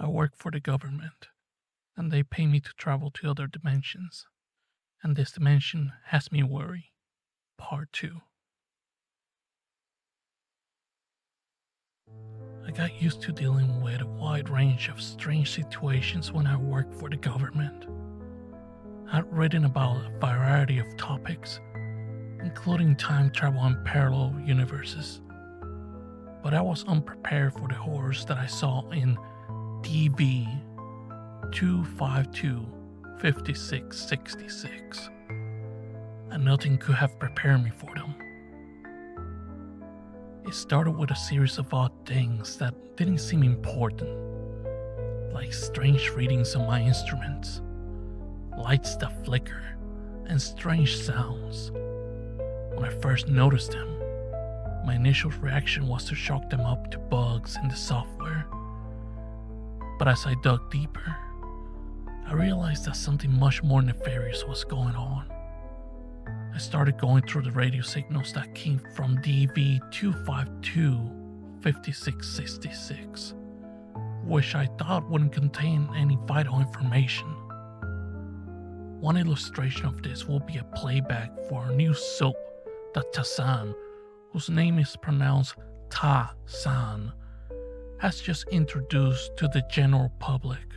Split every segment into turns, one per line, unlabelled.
I work for the government, and they pay me to travel to other dimensions. And this dimension has me worry. Part 2. I got used to dealing with a wide range of strange situations when I worked for the government. I'd written about a variety of topics, including time travel and parallel universes. But I was unprepared for the horrors that I saw in DV 252-5666, and nothing could have prepared me for them. It started with a series of odd things that didn't seem important, like strange readings on my instruments, lights that flicker, and strange sounds. When I first noticed them, my initial reaction was to chalk them up to bugs in the software. But as I dug deeper, I realized that something much more nefarious was going on. I started going through the radio signals that came from DV 252-5666, which I thought wouldn't contain any vital information. One illustration of this will be a playback for a new soap that Tassan, whose name is pronounced Ta-san, has just introduced to the general public.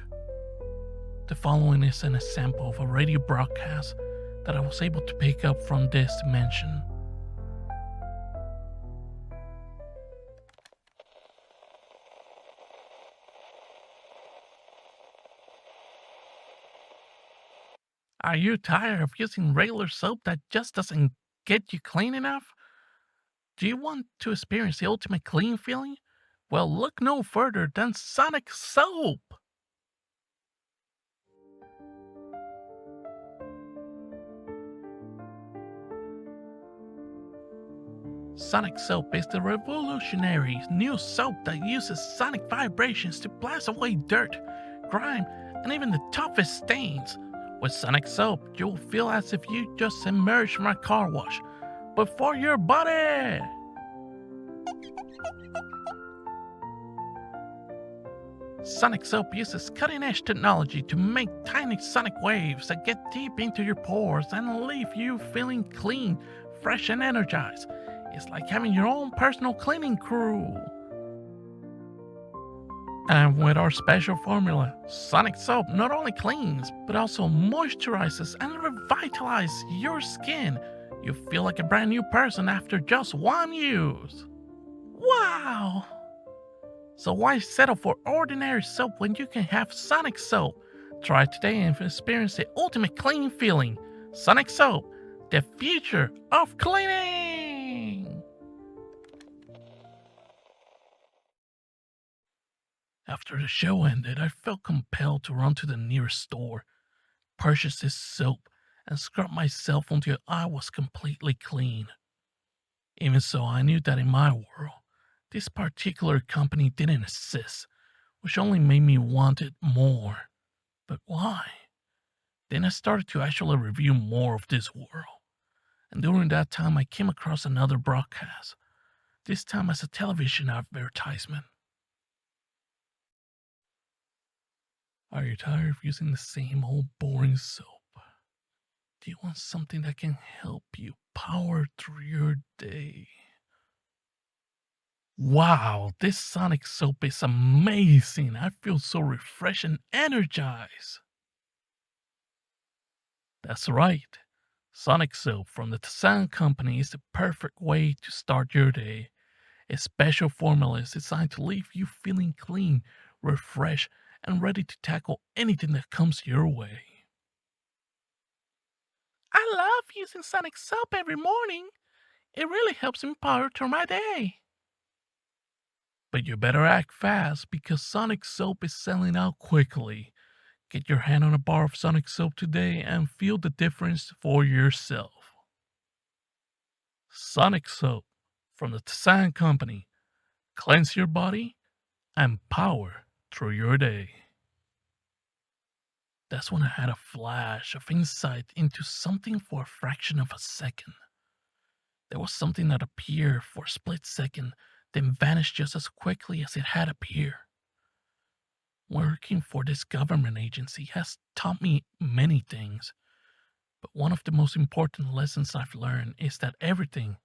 The following is an example of a radio broadcast that I was able to pick up from this dimension. Are you tired of using regular soap that just doesn't get you clean enough? Do you want to experience the ultimate clean feeling? Well, look no further than Sonic Soap! Sonic Soap is the revolutionary new soap that uses sonic vibrations to blast away dirt, grime, and even the toughest stains. With Sonic Soap, you'll feel as if you just emerged from a car wash, but for your body! Sonic Soap uses cutting-edge technology to make tiny sonic waves that get deep into your pores and leave you feeling clean, fresh, and energized. It's like having your own personal cleaning crew. And with our special formula, Sonic Soap not only cleans, but also moisturizes and revitalizes your skin. You feel like a brand new person after just one use. Wow! So why settle for ordinary soap when you can have Sonic Soap? Try it today and experience the ultimate clean feeling. Sonic Soap, the future of cleaning! After the show ended, I felt compelled to run to the nearest store, purchase this soap, and scrub myself until I was completely clean. Even so, I knew that in my world, this particular company didn't exist, which only made me want it more. But why? Then I started to actually review more of this world. And during that time, I came across another broadcast, this time as a television advertisement. Are you tired of using the same old boring soap? Do you want something that can help you power through your day? Wow, this Sonic Soap is amazing. I feel so refreshed and energized. That's right. Sonic Soap from the T.N.T company is the perfect way to start your day. Its special formula is designed to leave you feeling clean, refreshed, and ready to tackle anything that comes your way. I love using Sonic Soap every morning. It really helps me power through my day. But you better act fast because Sonic Soap is selling out quickly. Get your hand on a bar of Sonic Soap today and feel the difference for yourself. Sonic Soap from the T.N.T company. Cleanse your body and power through your day. That's when I had a flash of insight into something for a fraction of a second. There was something that appeared for a split second, then vanished just as quickly as it had appeared. Working for this government agency has taught me many things, but one of the most important lessons I've learned is that everything,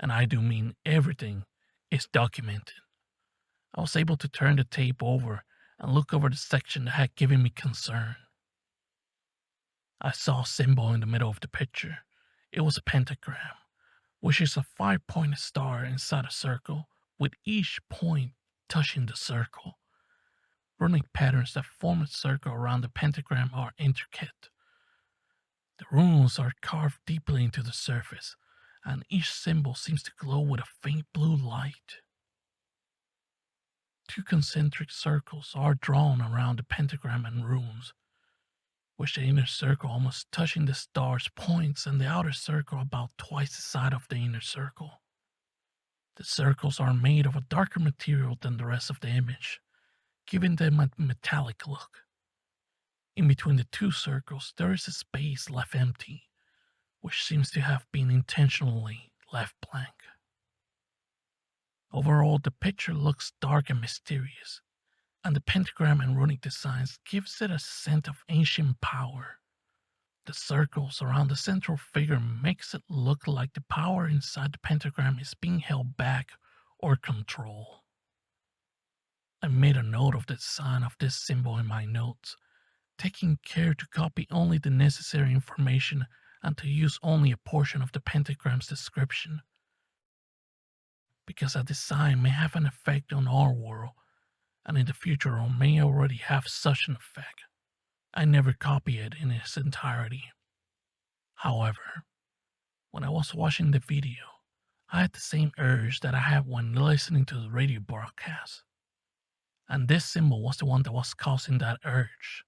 and I do mean everything, is documented. I was able to turn the tape over and look over the section that had given me concern. I saw a symbol in the middle of the picture. It was a pentagram, which is a 5-pointed star inside a circle, with each point touching the circle. Runic patterns that form a circle around the pentagram are intricate. The runes are carved deeply into the surface, and each symbol seems to glow with a faint blue light. 2 concentric circles are drawn around the pentagram and runes, with the inner circle almost touching the star's points and the outer circle about twice the size of the inner circle. The circles are made of a darker material than the rest of the image, giving them a metallic look. In between the 2 circles, there is a space left empty, which seems to have been intentionally left blank. Overall, the picture looks dark and mysterious, and the pentagram and runic designs gives it a sense of ancient power. The circles around the central figure makes it look like the power inside the pentagram is being held back or controlled. I made a note of the design of this symbol in my notes, taking care to copy only the necessary information and to use only a portion of the pentagram's description, because a design may have an effect on our world, and in the future or may already have such an effect. I never copy it in its entirety. However, when I was watching the video, I had the same urge that I had when listening to the radio broadcast, and this symbol was the one that was causing that urge.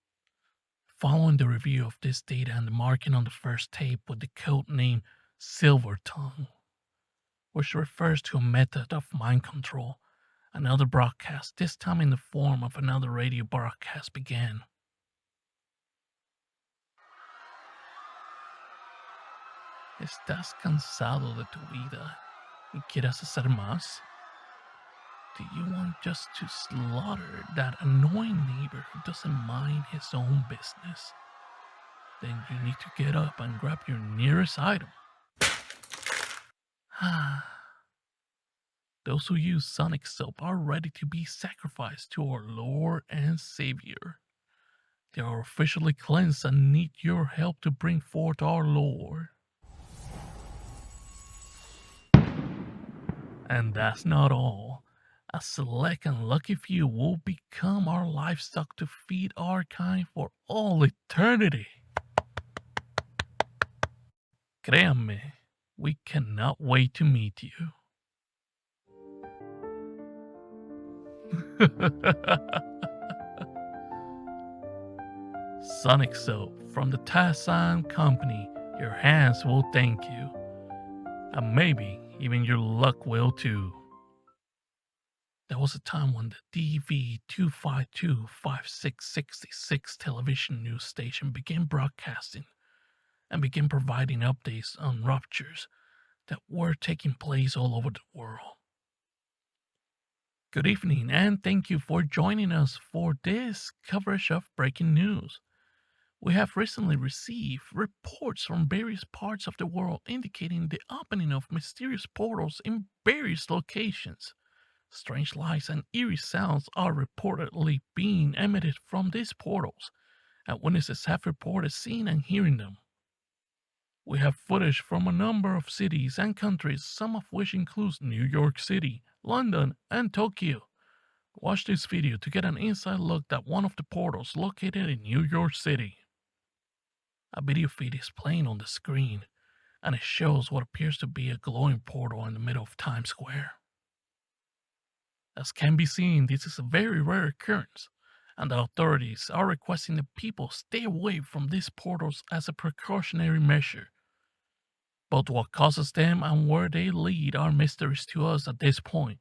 Following the review of this data and the marking on the first tape with the code name Silver Tongue, which refers to a method of mind control, another broadcast, this time in the form of another radio broadcast, began. ¿Estás cansado de tu vida y quieres hacer más? Do you want just to slaughter that annoying neighbor who doesn't mind his own business? Then you need to get up and grab your nearest item. Those who use sonic soap are ready to be sacrificed to our Lord and Savior. They are officially cleansed and need your help to bring forth our Lord. And that's not all. A select and lucky few will become our livestock to feed our kind for all eternity. Créanme, we cannot wait to meet you. Sonic Soap from the Tassan Company, your hands will thank you. And maybe even your luck will too. There was a time when the DV2525666 television news station began broadcasting and began providing updates on ruptures that were taking place all over the world. Good evening, and thank you for joining us for this coverage of breaking news. We have recently received reports from various parts of the world indicating the opening of mysterious portals in various locations. Strange lights and eerie sounds are reportedly being emitted from these portals, and witnesses have reported seeing and hearing them. We have footage from a number of cities and countries, some of which includes New York City, London, and Tokyo. Watch this video to get an inside look at one of the portals located in New York City. A video feed is playing on the screen, and it shows what appears to be a glowing portal in the middle of Times Square. As can be seen, this is a very rare occurrence, and the authorities are requesting that people stay away from these portals as a precautionary measure. But what causes them and where they lead are mysteries to us at this point.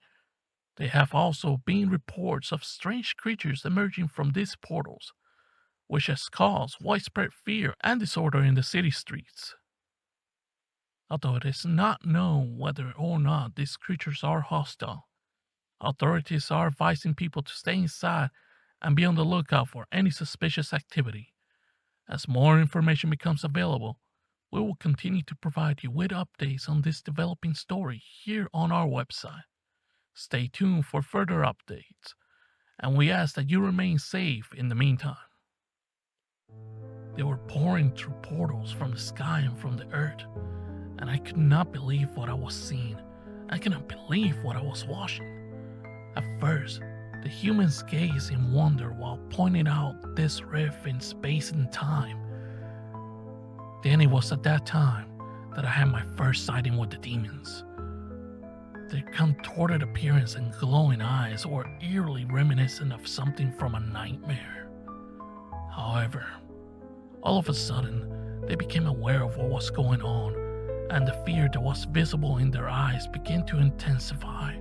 There have also been reports of strange creatures emerging from these portals, which has caused widespread fear and disorder in the city streets. Although it is not known whether or not these creatures are hostile, authorities are advising people to stay inside and be on the lookout for any suspicious activity. As more information becomes available, we will continue to provide you with updates on this developing story here on our website. Stay tuned for further updates, and we ask that you remain safe in the meantime. They were pouring through portals from the sky and from the earth, and I could not believe what I was seeing. I could not believe what I was watching. At first, the humans gazed in wonder while pointing out this rift in space and time. Then it was at that time that I had my first sighting with the demons. Their contorted appearance and glowing eyes were eerily reminiscent of something from a nightmare. However, all of a sudden, they became aware of what was going on, and the fear that was visible in their eyes began to intensify.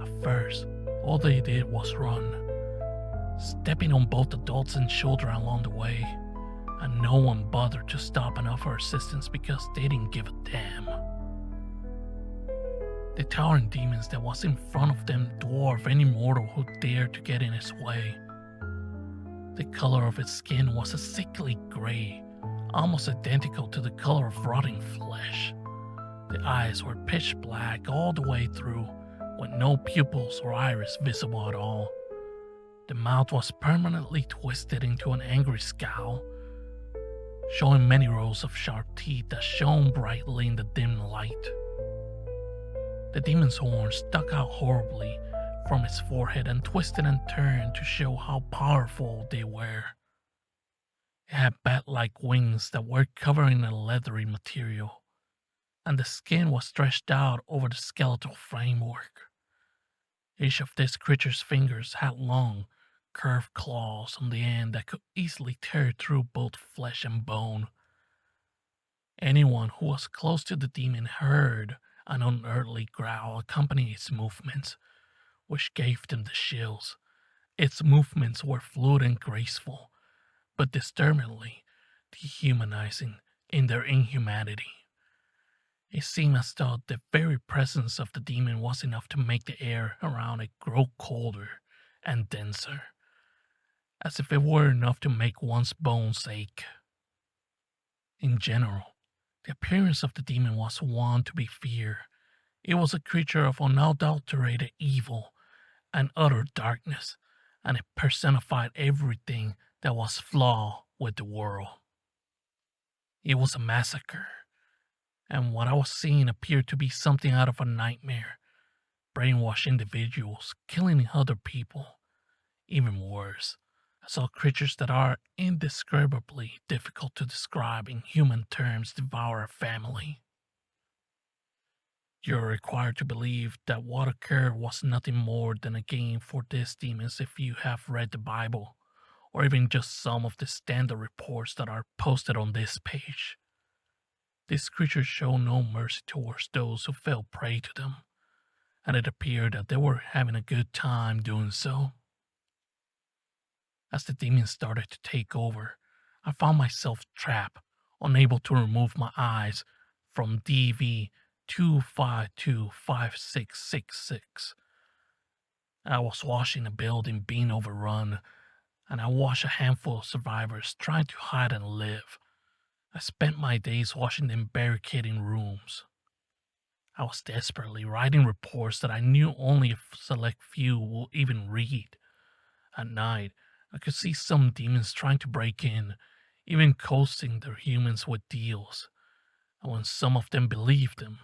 At first, all they did was run, stepping on both adults and children along the way, and no one bothered to stop and offer assistance because they didn't give a damn. The towering demons that was in front of them dwarfed any mortal who dared to get in its way. The color of its skin was a sickly gray, almost identical to the color of rotting flesh. The eyes were pitch black all the way through, with no pupils or iris visible at all. The mouth was permanently twisted into an angry scowl, showing many rows of sharp teeth that shone brightly in the dim light. The demon's horns stuck out horribly from its forehead and twisted and turned to show how powerful they were. It had bat-like wings that were covered in a leathery material, and the skin was stretched out over the skeletal framework. Each of these creature's fingers had long, curved claws on the end that could easily tear through both flesh and bone. Anyone who was close to the demon heard an unearthly growl accompany its movements, which gave them the chills. Its movements were fluid and graceful, but disturbingly dehumanizing in their inhumanity. It seemed as though the very presence of the demon was enough to make the air around it grow colder and denser, as if it were enough to make one's bones ache. In general, the appearance of the demon was one to be feared. It was a creature of unadulterated evil and utter darkness, and it personified everything that was flawed with the world. It was a massacre, and what I was seeing appeared to be something out of a nightmare. Brainwashed individuals killing other people. Even worse, I saw creatures that are indescribably difficult to describe in human terms devour a family. You're required to believe that what occurred was nothing more than a game for these demons if you have read the Bible, or even just some of the standard reports that are posted on this page. These creatures show no mercy towards those who fell prey to them, and it appeared that they were having a good time doing so. As the demons started to take over, I found myself trapped, unable to remove my eyes from DV 2525666. I was watching a building being overrun, and I watched a handful of survivors trying to hide and live. I spent my days watching them barricading rooms. I was desperately writing reports that I knew only a select few will even read. At night, I could see some demons trying to break in, even coasting their humans with deals. And when some of them believed them,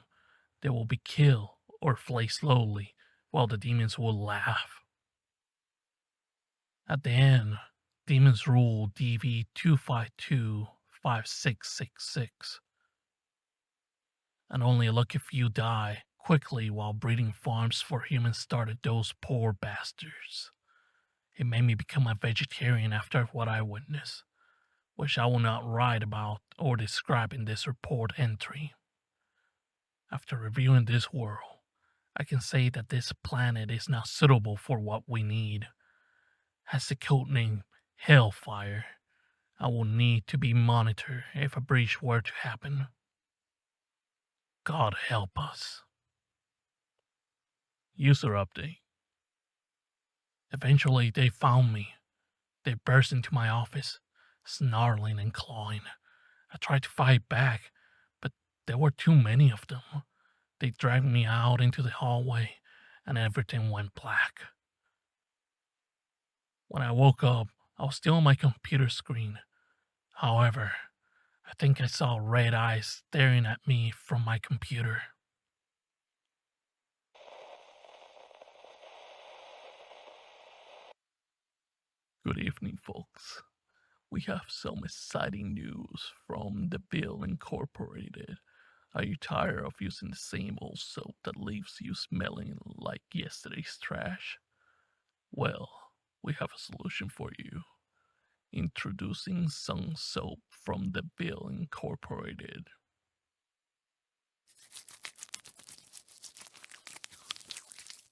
they will be killed or flay slowly while the demons will laugh. At the end, demons rule DV 2525666. And only a lucky few die quickly while breeding farms for humans started those poor bastards. It made me become a vegetarian after what I witnessed, which I will not write about or describe in this report entry. After reviewing this world, I can say that this planet is not suitable for what we need. Has the codename Hellfire, I will need to be monitored if a breach were to happen. God help us. User update. Eventually, they found me. They burst into my office, snarling and clawing. I tried to fight back, but there were too many of them. They dragged me out into the hallway, and everything went black. When I woke up, I was still on my computer screen. However, I think I saw red eyes staring at me from my computer. Good evening, folks. We have some exciting news from the Bill Incorporated. Are you tired of using the same old soap that leaves you smelling like yesterday's trash? Well, we have a solution for you. Introducing Sun Soap from the Bill Incorporated.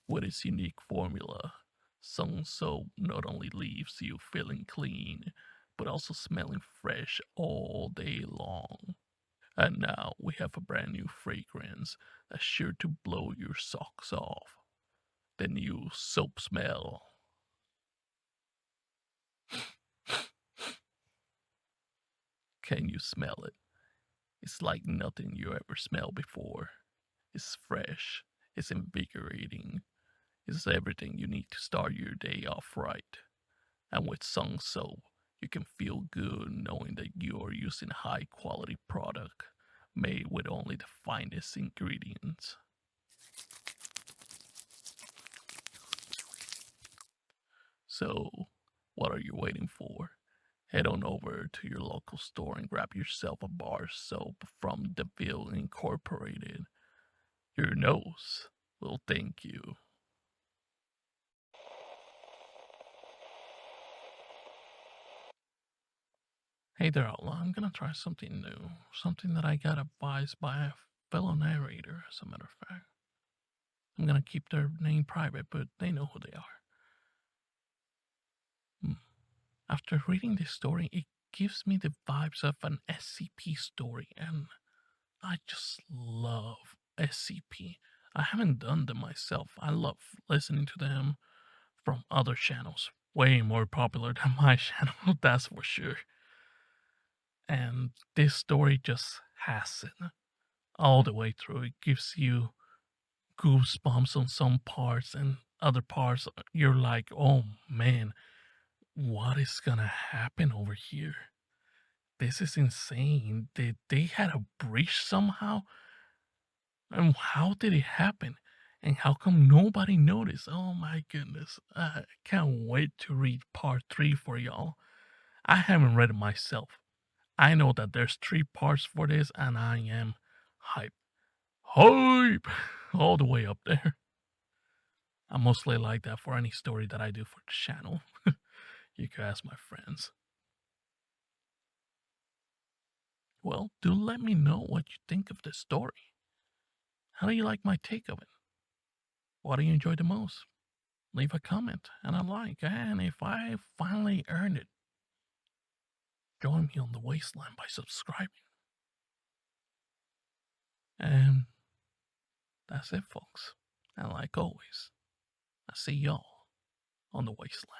With its unique formula, Sun Soap not only leaves you feeling clean, but also smelling fresh all day long. And now we have a brand new fragrance that's sure to blow your socks off. The new soap smell. Can you smell it? It's like nothing you ever smelled before. It's fresh, it's invigorating, it's everything you need to start your day off right. And with Sun Soap, you can feel good knowing that you are using a high quality product made with only the finest ingredients. So, what are you waiting for? Head on over to your local store and grab yourself a bar soap from DeVille Incorporated. Your nose will thank you. Hey there, Allan. I'm gonna try something new. Something that I got advised by a fellow narrator, as a matter of fact. I'm gonna keep their name private, but they know who they are. After reading this story, it gives me the vibes of an SCP story, and I just love SCP. I haven't done them myself. I love listening to them from other channels. Way more popular than my channel, that's for sure. And this story just has it all the way through. It gives you goosebumps on some parts, and other parts you're like, oh man, what is gonna happen over here? This is insane. They had a breach somehow? And how did it happen? And how come nobody noticed? Oh my goodness. I can't wait to read part 3 for y'all. I haven't read it myself. I know that there's 3 parts for this, and I am hype. Hype! All the way up there. I'm mostly like that for any story that I do for the channel. You can ask my friends. Well, do let me know what you think of this story. How do you like my take of it? What do you enjoy the most? Leave a comment and a like, and if I finally earn it, join me on the wasteland by subscribing. And that's it, folks. And like always, I see y'all on the wasteland.